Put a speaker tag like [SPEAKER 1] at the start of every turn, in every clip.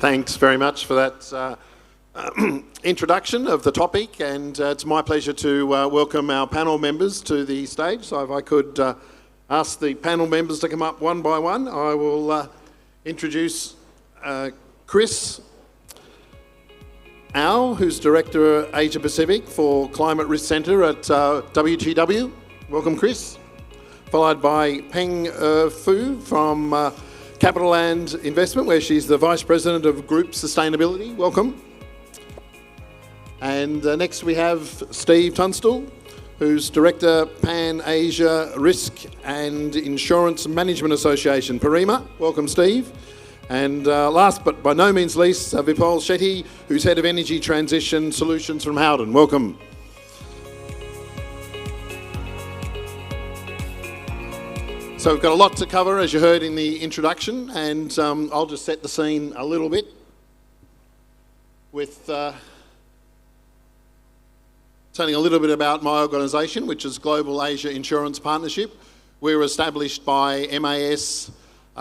[SPEAKER 1] Thanks very much for that introduction of the topic, and it's my pleasure to welcome our panel members to the stage. So if I could ask the panel members to come up one by one, I will introduce Chris Au, who's Director Asia Pacific for Climate Risk Centre at WTW. Welcome, Chris. Followed by Peng Fu from Capital Land Investment, where she's the Vice President of Group Sustainability. Welcome. And next we have Steve Tunstall, who's Director Pan Asia Risk and Insurance Management Association, PARIMA. Welcome, Steve. And last but by no means least, Vipul Shetty, who's Head of Energy Transition Solutions from Howden. Welcome. So we've got a lot to cover, as you heard in the introduction, and I'll just set the scene a little bit with telling a little bit about my organisation, which is Global Asia Insurance Partnership. We were established by MAS,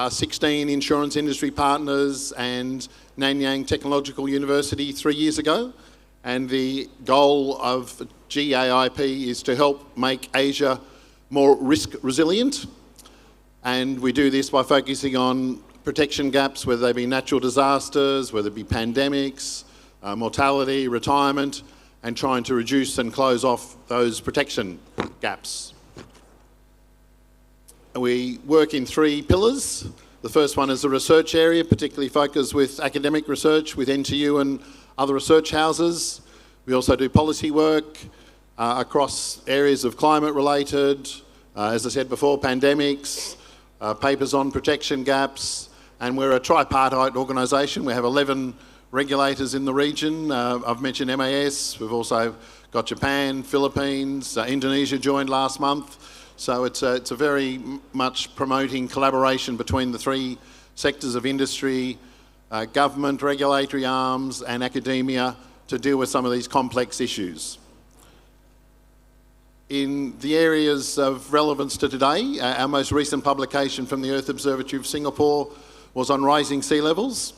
[SPEAKER 1] 16 insurance industry partners and Nanyang Technological University 3 years ago. And the goal of GAIP is to help make Asia more risk resilient. And we do this by focusing on protection gaps, whether they be natural disasters, whether it be pandemics, mortality, retirement, and trying to reduce and close off those protection gaps. We work in 3 pillars. The first one is a research area, particularly focused with academic research with NTU and other research houses. We also do policy work across areas of climate related, as I said before, pandemics, papers on protection gaps, and we're a tripartite organisation. We have 11 regulators in the region. I've mentioned MAS, we've also got Japan, Philippines, Indonesia joined last month. So it's a very much promoting collaboration between the 3 sectors of industry, government, regulatory arms and academia to deal with some of these complex issues. In the areas of relevance to today, our most recent publication from the Earth Observatory of Singapore was on rising sea levels.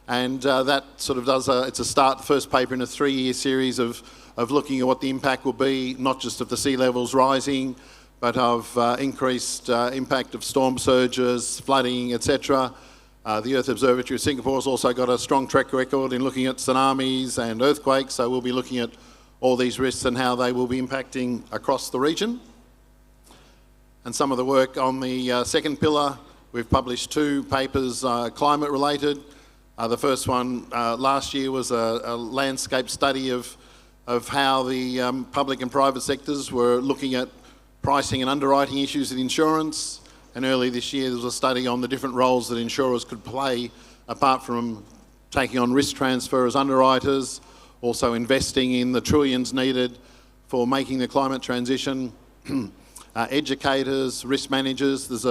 [SPEAKER 1] And that sort of it's a start, the first paper in a 3-year series of looking at what the impact will be, not just of the sea levels rising, but of increased impact of storm surges, flooding, etc. The Earth Observatory of Singapore has also got a strong track record in looking at tsunamis and earthquakes, so we'll be looking at all these risks and how they will be impacting across the region. And some of the work on the second pillar, we've published 2 papers climate related. The first one last year was a landscape study of how the public and private sectors were looking at pricing and underwriting issues in insurance. And early this year there was a study on the different roles that insurers could play apart from taking on risk transfer as underwriters, also investing in the trillions needed for making the climate transition, educators, risk managers. There's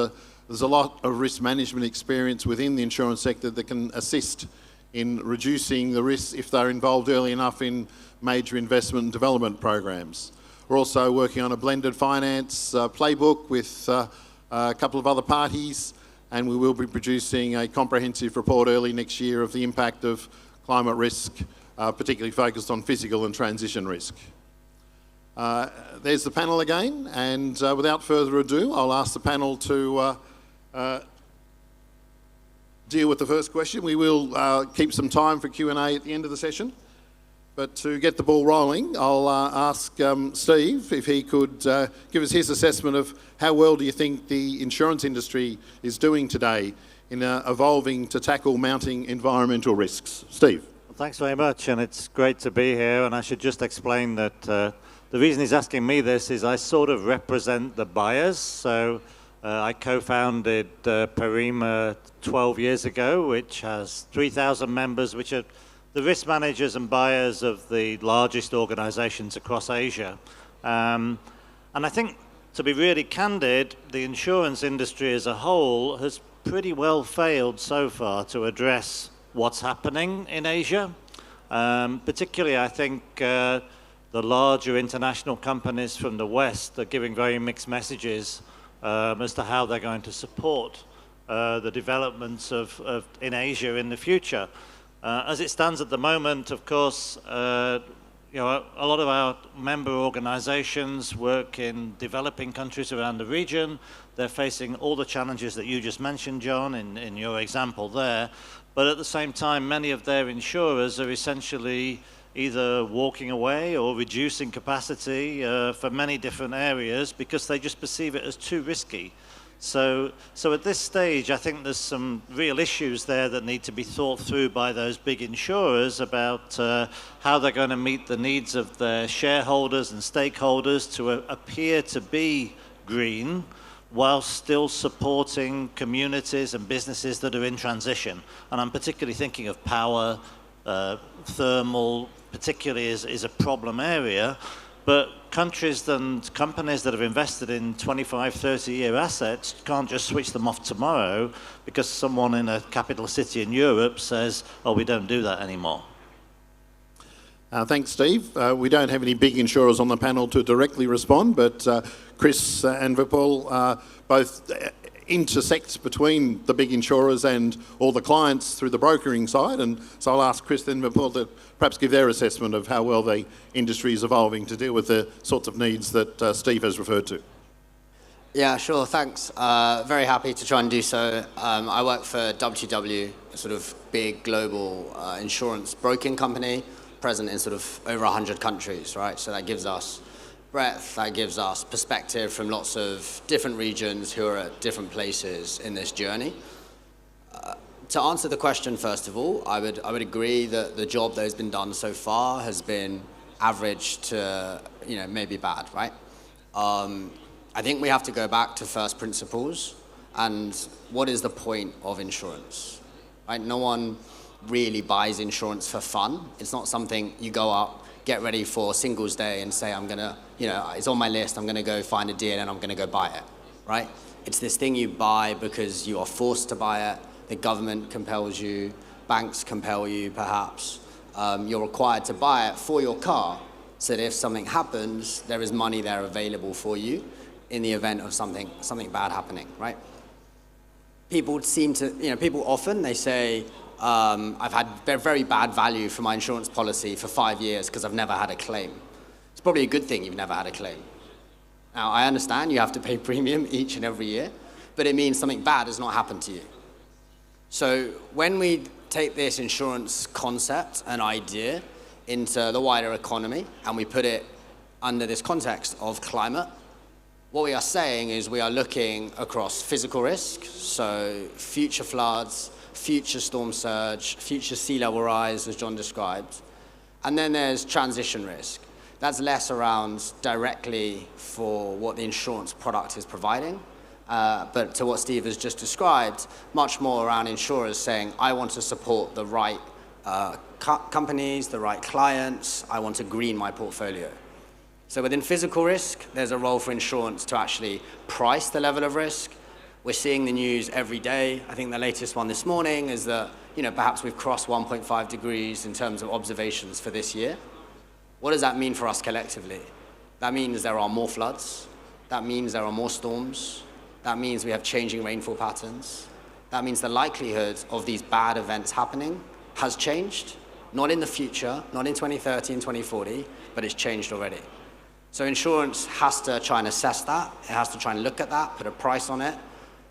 [SPEAKER 1] a lot of risk management experience within the insurance sector that can assist in reducing the risks if they're involved early enough in major investment and development programs. We're also working on a blended finance playbook with a couple of other parties, and we will be producing a comprehensive report early next year of the impact of climate risk, particularly focused on physical and transition risk. There's the panel again, and without further ado, I'll ask the panel to deal with the first question. We will keep some time for Q&A at the end of the session. But to get the ball rolling, I'll ask Steve if he could give us his assessment of how well do you think the insurance industry is doing today in evolving to tackle mounting environmental risks. Steve.
[SPEAKER 2] Well, thanks very much, and it's great to be here. And I should just explain that the reason he's asking me this is I sort of represent the buyers. So I co-founded PARIMA 12 years ago, which has 3,000 members, which are the risk managers and buyers of the largest organizations across Asia. And I think, to be really candid, the insurance industry as a whole has pretty well failed so far to address what's happening in Asia. Particularly, I think the larger international companies from the West are giving very mixed messages as to how they're going to support the developments in Asia in the future. As it stands at the moment, of course, you know, a lot of our member organizations work in developing countries around the region. They're facing all the challenges that you just mentioned, John, in your example there. But at the same time, many of their insurers are essentially either walking away or reducing capacity for many different areas because they just perceive it as too risky. So at this stage, I think there's some real issues there that need to be thought through by those big insurers about how they're going to meet the needs of their shareholders and stakeholders to appear to be green while still supporting communities and businesses that are in transition. And I'm particularly thinking of power, thermal, particularly is a problem area. But countries and companies that have invested in 25, 30-year assets can't just switch them off tomorrow because someone in a capital city in Europe says, oh, we don't do that anymore.
[SPEAKER 1] Thanks, Steve. We don't have any big insurers on the panel to directly respond, but Chris and Vipul both intersect between the big insurers and all the clients through the brokering side. And so I'll ask Chris and Vipul to perhaps give their assessment of how well the industry is evolving to deal with the sorts of needs that Steve has referred to.
[SPEAKER 3] Yeah, sure, thanks. Very happy to try and do so. I work for WTW, a sort of big global insurance broking company, present in sort of over 100 countries, right? So that gives us breadth, that gives us perspective from lots of different regions who are at different places in this journey. To answer the question, first of all, I would agree that the job that has been done so far has been average to, you know, maybe bad, right? I think we have to go back to first principles and what is the point of insurance, right? No one really buys insurance for fun. It's not something you go up, get ready for Singles Day and say, I'm gonna, you know, it's on my list, I'm gonna go find a deal and I'm gonna go buy it, right? It's this thing you buy because you are forced to buy it. The government compels you, banks compel you perhaps. You're required to buy it for your car so that if something happens, there is money there available for you in the event of something bad happening, right? People seem to, you know, people often, they say, I've had very bad value for my insurance policy for 5 years because I've never had a claim. It's probably a good thing you've never had a claim. Now, I understand you have to pay premium each and every year, but it means something bad has not happened to you. So when we take this insurance concept and idea into the wider economy and we put it under this context of climate, what we are saying is we are looking across physical risk, so future floods, future storm surge, future sea level rise, as John described. And then there's transition risk. That's less around directly for what the insurance product is providing, but to what Steve has just described, much more around insurers saying, I want to support the right companies, the right clients, I want to green my portfolio. So within physical risk, there's a role for insurance to actually price the level of risk. We're seeing the news every day. I think the latest one this morning is that, you know, perhaps we've crossed 1.5 degrees in terms of observations for this year. What does that mean for us collectively? That means there are more floods. That means there are more storms. That means we have changing rainfall patterns. That means the likelihood of these bad events happening has changed, not in the future, not in 2030 and 2040, but it's changed already. So insurance has to try and assess that. It has to try and look at that, put a price on it.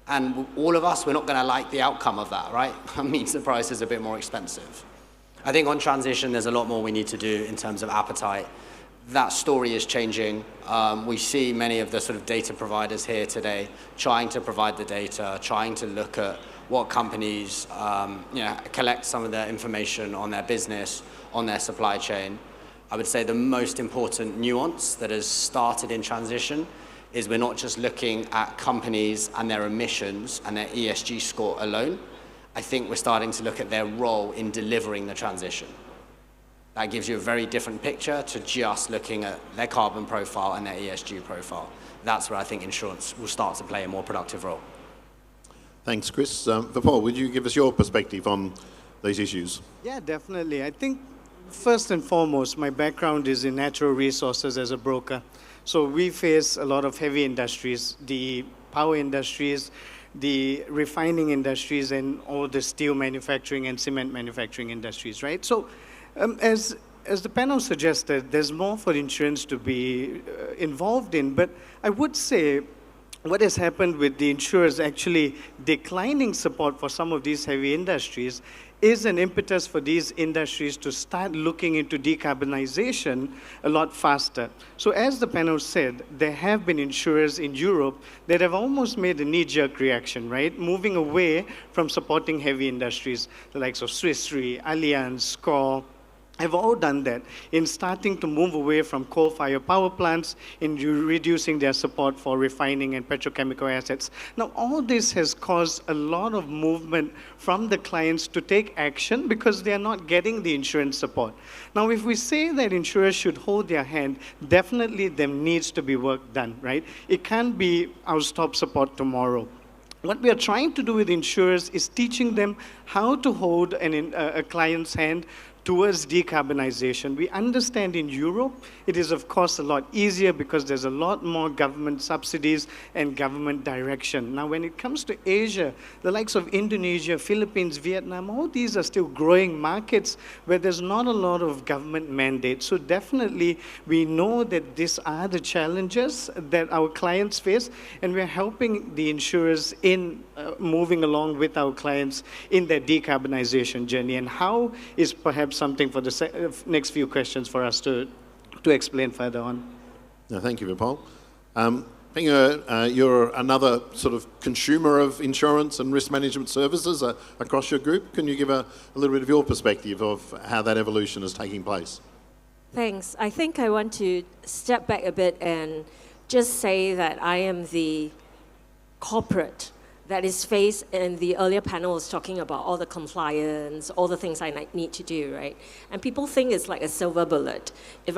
[SPEAKER 3] And all of us, we're not going to like the outcome of that, right? That means the price is a bit more expensive. I think on transition, there's a lot more we need to do in terms of appetite. That story is changing. We see many of the sort of data providers here today trying to provide the data, trying to look at what companies collect some of their information on their business, on their supply chain. I would say the most important nuance that has started in transition is we're not just looking at companies and their emissions and their ESG score alone. I think we're starting to look at their role in delivering the transition. That gives you a very different picture to just looking at their carbon profile and their ESG profile. That's where I think insurance will start to play a more productive role.
[SPEAKER 1] Thanks, Chris. Vipul, would you give us your perspective on these issues?
[SPEAKER 4] Yeah, definitely. I think first and foremost, my background is in natural resources as a broker. So we face a lot of heavy industries, the power industries, the refining industries and all the steel manufacturing and cement manufacturing industries, right? So as the panel suggested, there's more for insurance to be involved in, but I would say what has happened with the insurers actually declining support for some of these heavy industries is an impetus for these industries to start looking into decarbonization a lot faster. So as the panel said, there have been insurers in Europe that have almost made a knee-jerk reaction, right? Moving away from supporting heavy industries, the likes of Swiss Re, Allianz, SCOR, have all done that in starting to move away from coal-fired power plants, in reducing their support for refining and petrochemical assets. Now, all this has caused a lot of movement from the clients to take action because they are not getting the insurance support. Now, if we say that insurers should hold their hand, definitely there needs to be work done, right? It can't be, I'll stop support tomorrow. What we are trying to do with insurers is teaching them how to hold a client's hand towards decarbonization. We understand in Europe, it is of course a lot easier because there's a lot more government subsidies and government direction. Now, when it comes to Asia, the likes of Indonesia, Philippines, Vietnam, all these are still growing markets where there's not a lot of government mandate. So definitely, we know that these are the challenges that our clients face, and we're helping the insurers in moving along with our clients in their decarbonization journey. And how is perhaps something for the next few questions for us to explain further on.
[SPEAKER 1] No, thank you, Vipul. Being you're another sort of consumer of insurance and risk management services across your group. Can you give a little bit of your perspective of how that evolution is taking place?
[SPEAKER 5] Thanks. I think I want to step back a bit and just say that I am the corporate that is faced, and the earlier panel was talking about all the compliance, all the things I need to do, right? And people think it's like a silver bullet. If